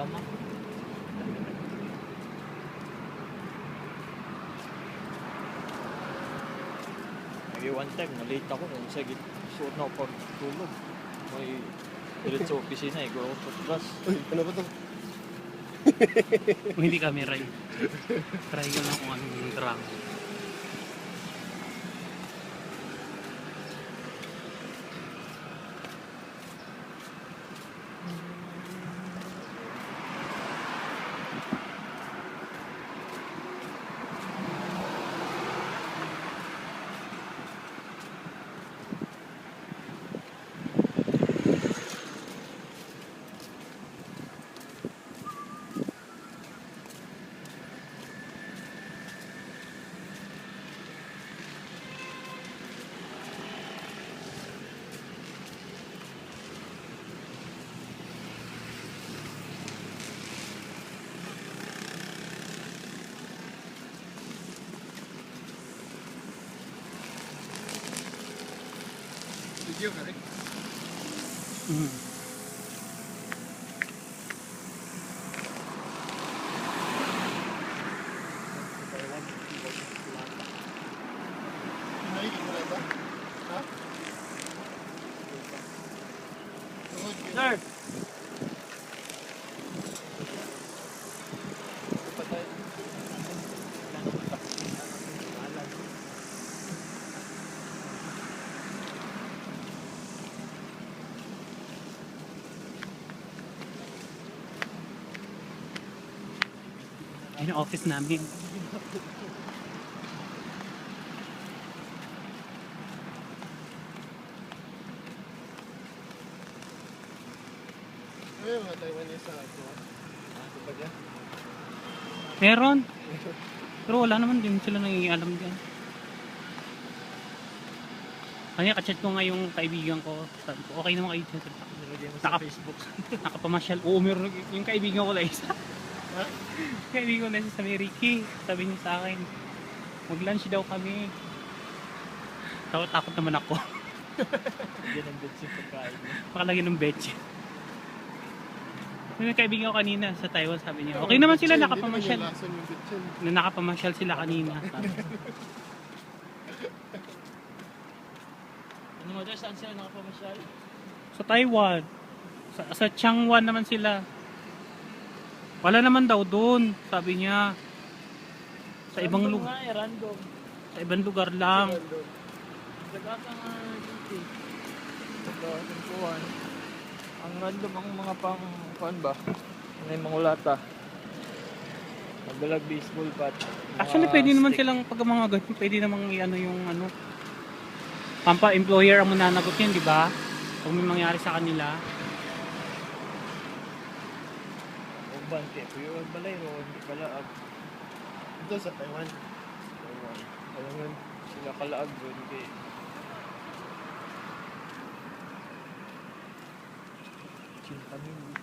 Tama. May one time, na-late ako kung sa suot na ako pagtulog. May ulit sa opisina eh, gawa ko sa class. Uy, ano ba to? Kung hindi kami try ko lang kung anong drama. Video ka rin? Nakikita mo na ba? Ha? Sir! Ayun ang office namin. Ano yung mga Taiwanese sa ito? Ito ba dyan? Meron. Pero wala naman din sila nangingialam dyan. Kanya kachat ko nga yung kaibigan ko. Sabi ko, okay naman kayo dyan. Nilagay mo sa Facebook. Nakapamasyal. Oo, meron yung kaibigan ko lang isa. Ha? Kaibigan ko lang sa Ricky. Sabi niya sa akin, mag-lunch daw kami. Takot naman ako. Yan ang good yung pagkain mo. Pakalagay ng betche. Yung kaibigan ko kanina sa Taiwan, sabi niya, okay naman sila, nakapamasyal. Hindi naman yung lason yung bitchin. Na nakapamasyal sila kanina. Sabi. Ano mo dyan, saan sila nakapamasyal? Sa Taiwan. Sa Changwon naman sila. Wala naman daw doon, sabi niya. Sa ibang Random lugar. nga eh, random. Sa ibang lugar lang. Dagat ang duty. Dagat kuhan. Ang random ang mga pang kuhan ba? Ano yung mga ulata? Magdalag baseball bat. Actually, pwede naman silang pag mga ganyan, pwede namang i-ano yung ano. Pampa-employer ang mananagot yun, di ba? Kung may mangyari sa kanila. Bante, pero balay ro, hindi kalaag. Ito sa Taiwan. Alam mo, sila kalaag ro, hindi. Cinta mili.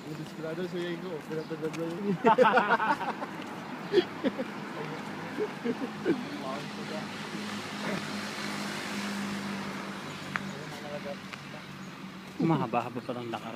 Desesperado sa iyo ko. Pinatagagay yun. Bawal ko ba? Mahaba-haba pa ng lakar.